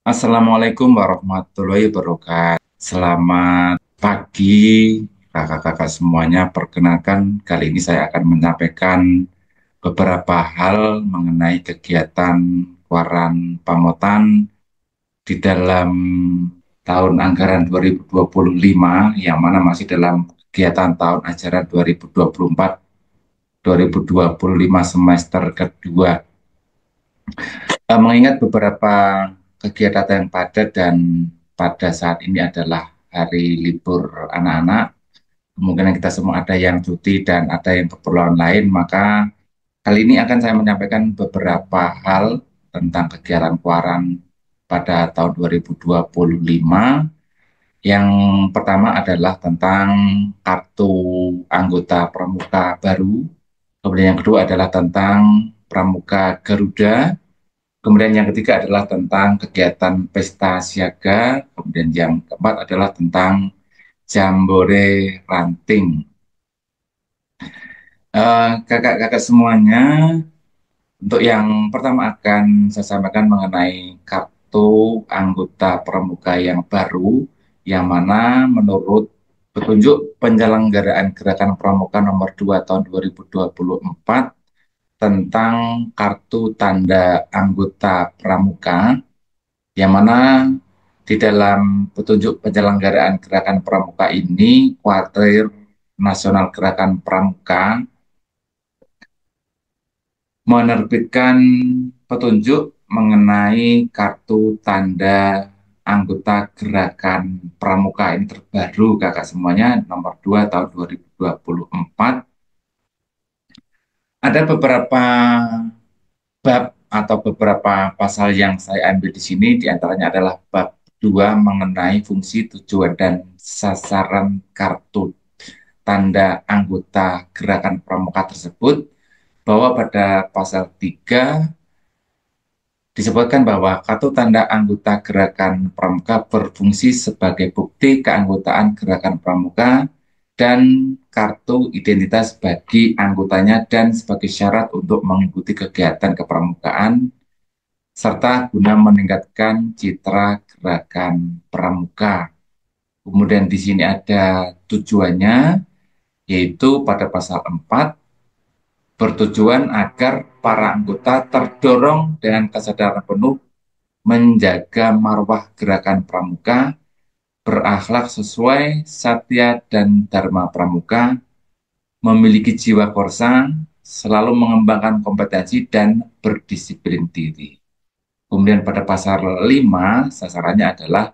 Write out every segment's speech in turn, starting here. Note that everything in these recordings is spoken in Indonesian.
Assalamualaikum warahmatullahi wabarakatuh. Selamat pagi, kakak-kakak semuanya. Perkenalkan, kali ini saya akan menyampaikan beberapa hal mengenai kegiatan Waran Pamotan di dalam tahun anggaran 2025, yang mana masih dalam kegiatan tahun ajaran 2024-2025 semester kedua. Mengingat beberapa kegiatan yang padat dan pada saat ini adalah hari libur anak-anak, kemungkinan kita semua ada yang cuti dan ada yang keperluan lain, maka kali ini akan saya menyampaikan beberapa hal tentang kegiatan Kuaran pada tahun 2025. Yang pertama adalah tentang kartu anggota pramuka baru, kemudian yang kedua adalah tentang pramuka Garuda. Kemudian yang ketiga adalah tentang kegiatan pesta siaga. Kemudian yang keempat adalah tentang jambore ranting. Kakak-kakak semuanya, untuk yang pertama akan saya sampaikan mengenai kartu anggota pramuka yang baru, yang mana menurut petunjuk penyelenggaraan Gerakan Pramuka nomor 2 tahun 2024 tentang kartu tanda anggota pramuka, yang mana di dalam petunjuk penyelenggaraan Gerakan Pramuka ini, Kuartir Nasional Gerakan Pramuka menerbitkan petunjuk mengenai kartu tanda anggota Gerakan Pramuka. Ini terbaru kakak semuanya, nomor 2 tahun 2024. Ada beberapa bab atau beberapa pasal yang saya ambil di sini, diantaranya adalah bab 2 mengenai fungsi, tujuan, dan sasaran kartu tanda anggota Gerakan Pramuka tersebut, bahwa pada pasal 3 disebutkan bahwa kartu tanda anggota Gerakan Pramuka berfungsi sebagai bukti keanggotaan Gerakan Pramuka dan kartu identitas bagi anggotanya dan sebagai syarat untuk mengikuti kegiatan kepramukaan serta guna meningkatkan citra Gerakan Pramuka. Kemudian di sini ada tujuannya, yaitu pada pasal 4 bertujuan agar para anggota terdorong dengan kesadaran penuh menjaga marwah Gerakan Pramuka, berakhlak sesuai satya dan dharma pramuka, memiliki jiwa korsa, selalu mengembangkan kompetensi dan berdisiplin diri. Kemudian pada pasal 5 sasarannya adalah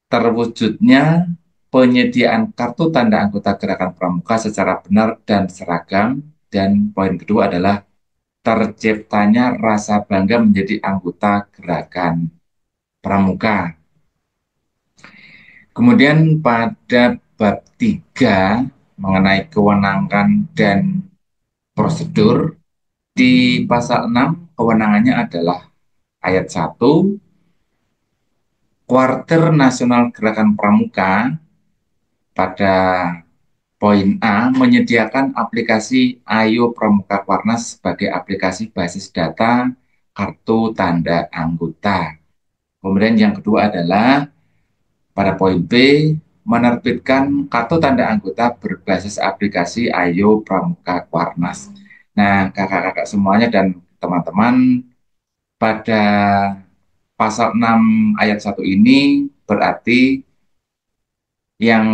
terwujudnya penyediaan kartu tanda anggota Gerakan Pramuka secara benar dan seragam, dan poin kedua adalah terciptanya rasa bangga menjadi anggota Gerakan Pramuka. Kemudian pada bab 3 mengenai kewenangan dan prosedur, di pasal 6 kewenangannya adalah ayat 1, Kuartir Nasional Gerakan Pramuka pada poin A menyediakan aplikasi Ayo Pramuka Kuarnas sebagai aplikasi basis data kartu tanda anggota. Kemudian yang kedua adalah pada poin B, menerbitkan kartu tanda anggota berbasis aplikasi Ayo Pramuka Kuarnas. Nah, kakak-kakak semuanya dan teman-teman, pada pasal 6 ayat 1 ini berarti yang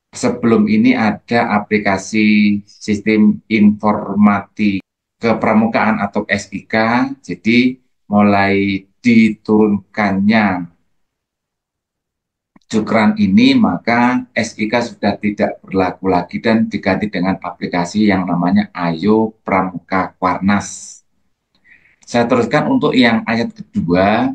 sebelum ini ada aplikasi sistem informasi kepramukaan atau SIK, jadi mulai diturunkannya Cukran ini, maka SIK sudah tidak berlaku lagi dan diganti dengan aplikasi yang namanya Ayo Pramuka Kuarnas. Saya teruskan untuk yang ayat kedua,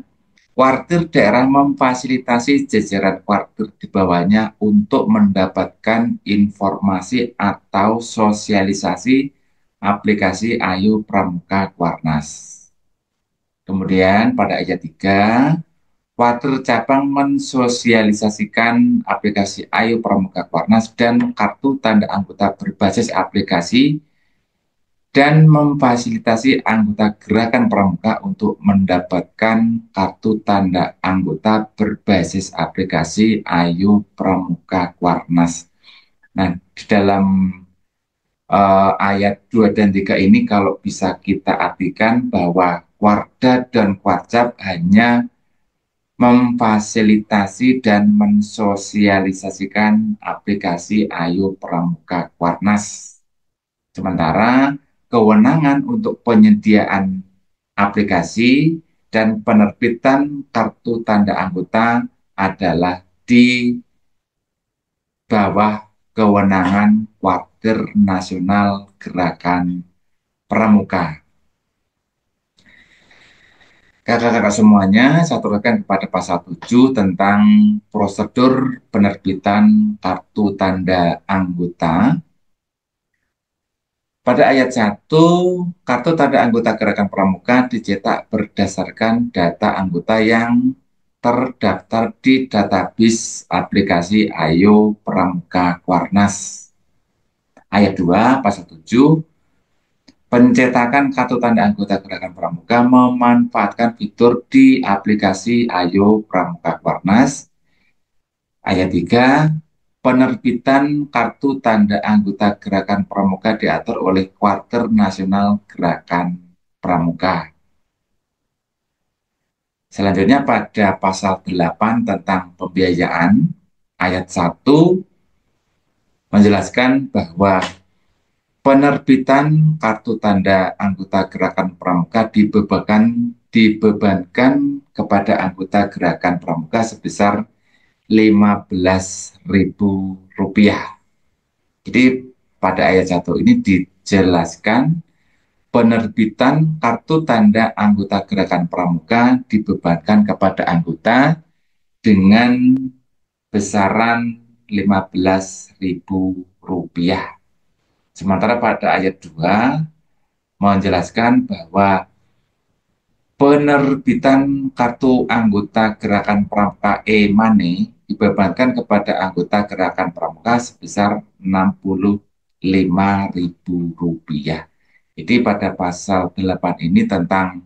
kuartir daerah memfasilitasi jajaran kuartir di bawahnya untuk mendapatkan informasi atau sosialisasi aplikasi Ayo Pramuka Kuarnas. Kemudian pada ayat 3, Kuartir cabang mensosialisasikan aplikasi Ayo Pramuka Kuarnas dan kartu tanda anggota berbasis aplikasi dan memfasilitasi anggota gerakan pramuka untuk mendapatkan kartu tanda anggota berbasis aplikasi Ayo Pramuka Kuarnas. Nah, di dalam ayat 2 dan 3 ini kalau bisa kita artikan bahwa Kuarda dan Kuarcap hanya memfasilitasi dan mensosialisasikan aplikasi Ayo Pramuka Kuarnas. Sementara kewenangan untuk penyediaan aplikasi dan penerbitan kartu tanda anggota adalah di bawah kewenangan Wakil Nasional Gerakan Pramuka. Kakak-kakak semuanya, saya turunkan kepada pasal 7 tentang prosedur penerbitan kartu tanda anggota. Pada ayat 1, kartu tanda anggota Gerakan Pramuka dicetak berdasarkan data anggota yang terdaftar di database aplikasi Ayo Pramuka Kuarnas. Ayat 2, pasal 7, pencetakan kartu tanda anggota Gerakan Pramuka memanfaatkan fitur di aplikasi Ayo Pramuka Kuarnas. Ayat 3, penerbitan kartu tanda anggota Gerakan Pramuka diatur oleh Wakil Nasional Gerakan Pramuka. Selanjutnya pada pasal 8 tentang pembiayaan, ayat 1 menjelaskan bahwa penerbitan kartu tanda anggota Gerakan Pramuka dibebankan kepada anggota Gerakan Pramuka sebesar Rp15.000. Jadi pada ayat 1 ini dijelaskan penerbitan kartu tanda anggota Gerakan Pramuka dibebankan kepada anggota dengan besaran Rp15.000. Sementara pada ayat 2 menjelaskan bahwa penerbitan kartu anggota Gerakan Pramuka e-money dibebankan kepada anggota Gerakan Pramuka sebesar Rp65.000. Jadi pada pasal 8 ini tentang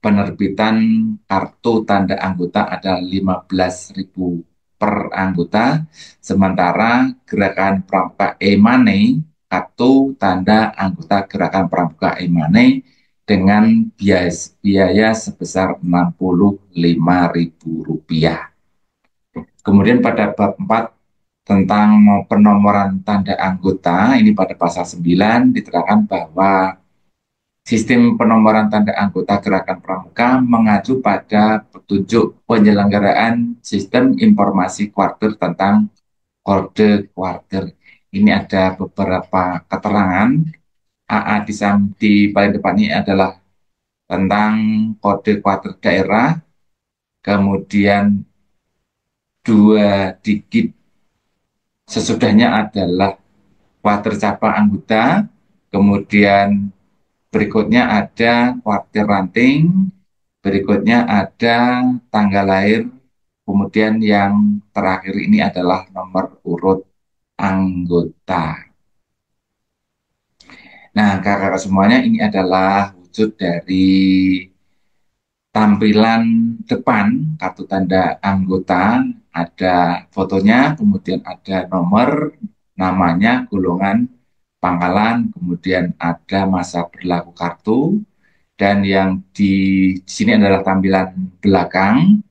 penerbitan kartu tanda anggota ada 15.000 per anggota, sementara Gerakan Pramuka e-money, kartu tanda anggota Gerakan Pramuka e-money dengan biaya sebesar Rp65.000. Kemudian pada bab 4 tentang penomoran tanda anggota, ini pada pasal 9 diterangkan bahwa sistem penomoran tanda anggota Gerakan Pramuka mengacu pada petunjuk penyelenggaraan sistem informasi kuartir tentang kode kuartir. Ini ada beberapa keterangan. AA di paling depan ini adalah tentang kode kuartir daerah, kemudian 2 digit sesudahnya adalah kuartir cabang anggota, kemudian berikutnya ada kuartir ranting, berikutnya ada tanggal lahir, kemudian yang terakhir ini adalah nomor urut anggota. Nah, kakak-kakak semuanya, ini adalah wujud dari tampilan depan kartu tanda anggota. Ada fotonya, kemudian ada nomor, namanya, golongan, pangkalan, kemudian ada masa berlaku kartu, dan yang di sini adalah tampilan belakang,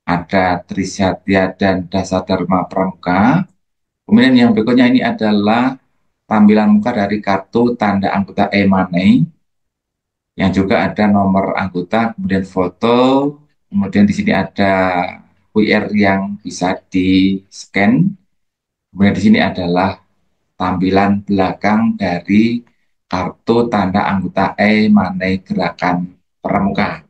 ada Trisatya dan Dasadharma Pramuka. Kemudian yang berikutnya ini adalah tampilan muka dari kartu tanda anggota e-money, yang juga ada nomor anggota, kemudian foto, kemudian di sini ada QR yang bisa di-scan. Kemudian di sini adalah tampilan belakang dari kartu tanda anggota e-money Gerakan Pramuka.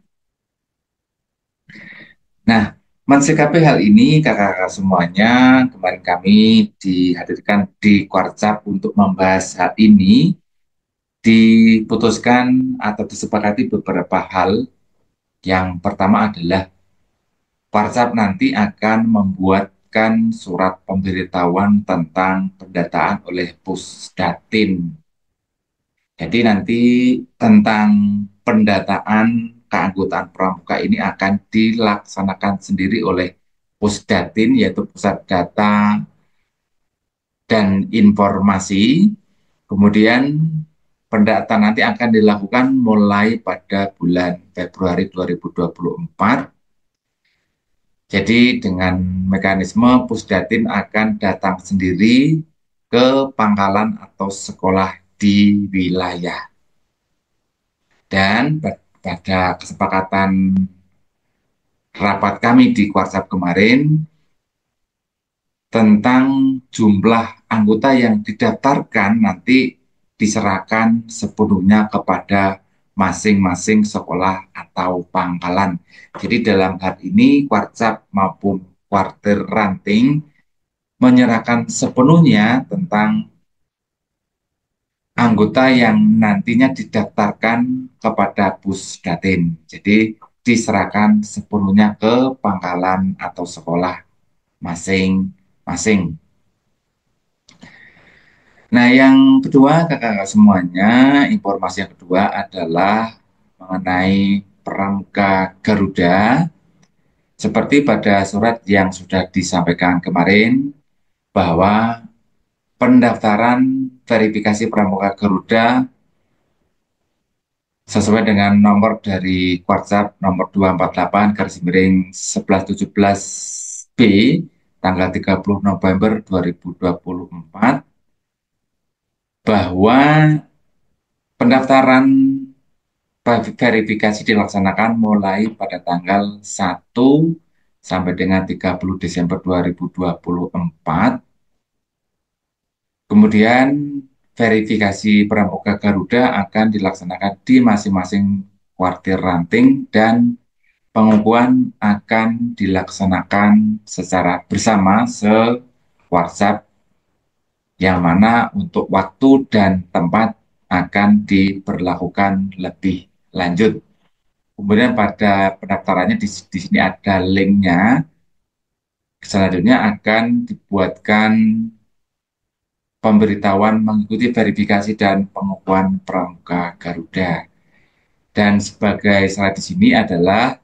Nah, mensikapi hal ini, kakak-kakak semuanya, kemarin kami dihadirkan di Kuarcap untuk membahas hal ini, diputuskan atau disepakati beberapa hal. Yang pertama adalah Kuarcap nanti akan membuatkan surat pemberitahuan tentang pendataan oleh Pusdatin. Jadi nanti tentang pendataan keanggotaan pramuka ini akan dilaksanakan sendiri oleh Pusdatin, yaitu Pusat Data dan Informasi. Kemudian pendataan nanti akan dilakukan mulai pada bulan Februari 2024. Jadi dengan mekanisme Pusdatin akan datang sendiri ke pangkalan atau sekolah di wilayah. Dan pada kesepakatan rapat kami di Kuarsap kemarin tentang jumlah anggota yang didaftarkan nanti diserahkan sepenuhnya kepada masing-masing sekolah atau pangkalan. Jadi dalam hal ini Kuarsap maupun Kuartir Ranting menyerahkan sepenuhnya tentang anggota yang nantinya didaftarkan kepada Pusdatin. Jadi diserahkan sepenuhnya ke pangkalan atau sekolah masing-masing. Nah, yang kedua, kakak-kakak semuanya, informasi yang kedua adalah mengenai Pramuka Garuda. Seperti pada surat yang sudah disampaikan kemarin, bahwa pendaftaran verifikasi Pramuka Garuda sesuai dengan nomor dari WhatsApp nomor 248 garis miring 1117 B tanggal 30 November 2024, bahwa pendaftaran verifikasi dilaksanakan mulai pada tanggal 1 sampai dengan 30 Desember 2024. Kemudian verifikasi Pramuka Garuda akan dilaksanakan di masing-masing kuartir ranting dan pengukuhan akan dilaksanakan secara bersama se-WhatsApp, yang mana untuk waktu dan tempat akan diberlakukan lebih lanjut. Kemudian pada pendaftarannya di sini ada linknya. Selanjutnya akan dibuatkan pemberitahuan mengikuti verifikasi dan pengukuhan Pramuka Garuda. Dan sebagai syarat di sini adalah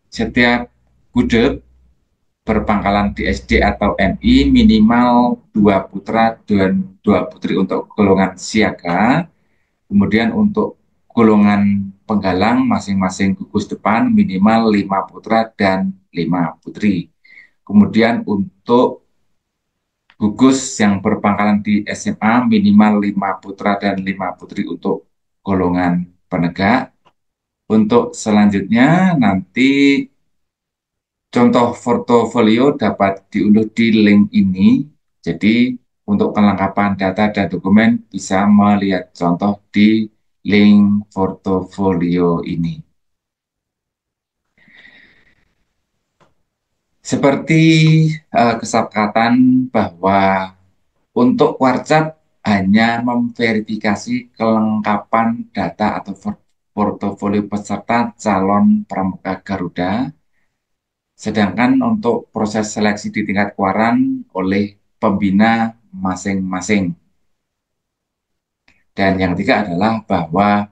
setiap gudeg berpangkalan di SD atau MI minimal 2 putra dan 2 putri untuk golongan siaga. Kemudian untuk golongan penggalang masing-masing gugus depan minimal 5 putra dan 5 putri. Kemudian untuk gugus yang berpangkalan di SMA minimal 5 putra dan 5 putri untuk golongan penegak. Untuk selanjutnya nanti contoh portofolio dapat diunduh di link ini. Jadi untuk kelengkapan data dan dokumen bisa melihat contoh di link portofolio ini. Seperti kesepakatan bahwa untuk WhatsApp hanya memverifikasi kelengkapan data atau portofolio peserta calon Pramuka Garuda, sedangkan untuk proses seleksi di tingkat kuaran oleh pembina masing-masing. Dan yang ketiga adalah bahwa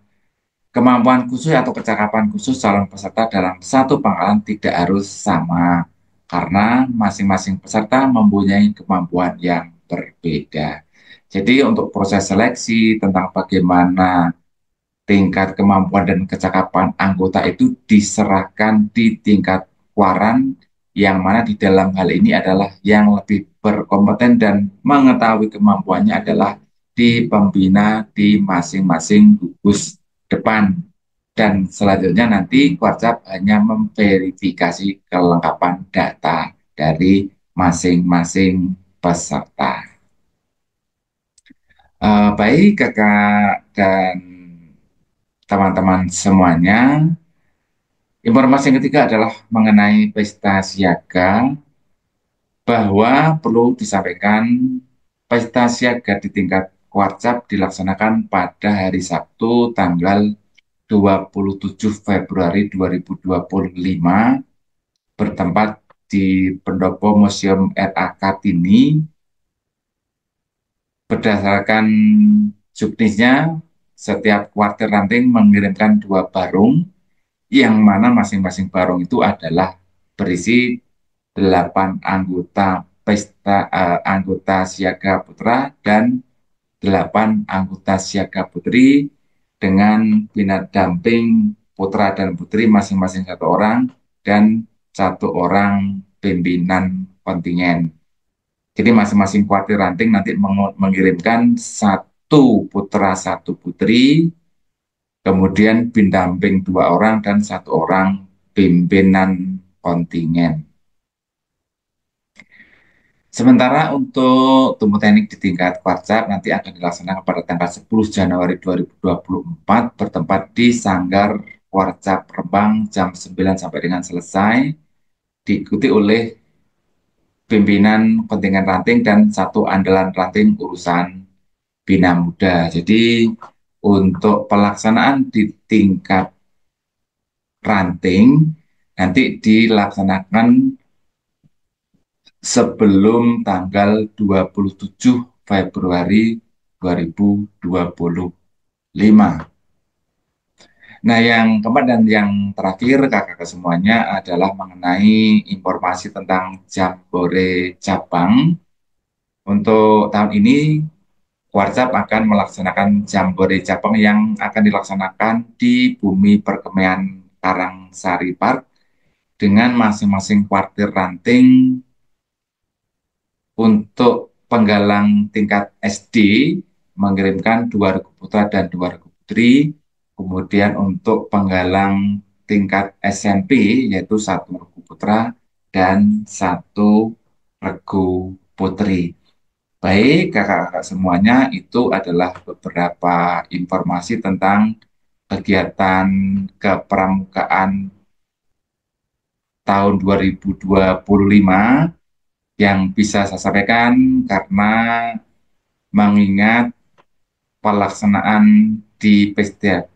kemampuan khusus atau kecakapan khusus calon peserta dalam satu pangkalan tidak harus sama, karena masing-masing peserta mempunyai kemampuan yang berbeda. Jadi untuk proses seleksi tentang bagaimana tingkat kemampuan dan kecakapan anggota itu diserahkan di tingkat kuaran, yang mana di dalam hal ini adalah yang lebih berkompeten dan mengetahui kemampuannya adalah di pembina di masing-masing gugus depan. Dan selanjutnya nanti WhatsApp hanya memverifikasi kelengkapan data dari masing-masing peserta. Baik kakak dan teman-teman semuanya, informasi yang ketiga adalah mengenai pesta siaga, bahwa perlu disampaikan pesta siaga di tingkat WhatsApp dilaksanakan pada hari Sabtu tanggal 27 Februari 2025 bertempat di Pendopo Museum RA Kartini. Berdasarkan juknisnya setiap kuartir ranting mengirimkan 2 barung, yang mana masing-masing barung itu adalah berisi 8 anggota siaga putra dan 8 anggota siaga putri dengan pendamping putra dan putri masing-masing 1 orang dan 1 orang pimpinan kontingen. Jadi masing-masing kuartir ranting nanti mengirimkan 1 putra 1 putri, kemudian pendamping 2 orang dan 1 orang pimpinan kontingen. Sementara untuk tumbuh teknik di tingkat Kwarcap nanti akan dilaksanakan pada tanggal 10 Januari 2024 bertempat di Sanggar Kwarcap Rembang jam 9 sampai dengan selesai, diikuti oleh pimpinan kontingen ranting dan 1 andalan ranting urusan Bina Muda. Jadi untuk pelaksanaan di tingkat ranting nanti dilaksanakan sebelum tanggal 27 Februari 2025. Nah, yang keempat dan yang terakhir kakak-kakak semuanya adalah mengenai informasi tentang Jambore Cabang. Untuk tahun ini, Kwarcap akan melaksanakan Jambore Cabang yang akan dilaksanakan di Bumi Perkemahan Karangsari Park dengan masing-masing kuartir ranting. Untuk penggalang tingkat SD mengirimkan 2 regu putra dan 2 regu putri. Kemudian untuk penggalang tingkat SMP yaitu 1 regu putra dan 1 regu putri. Baik, kakak-kakak semuanya, itu adalah beberapa informasi tentang kegiatan kepramukaan tahun 2025 yang bisa saya sampaikan karena mengingat pelaksanaan di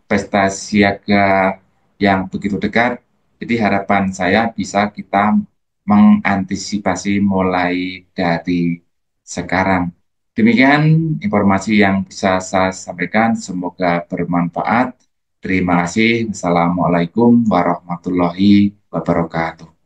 pesta siaga yang begitu dekat. Jadi harapan saya bisa kita mengantisipasi mulai dari sekarang. Demikian informasi yang bisa saya sampaikan, semoga bermanfaat. Terima kasih. Assalamualaikum warahmatullahi wabarakatuh.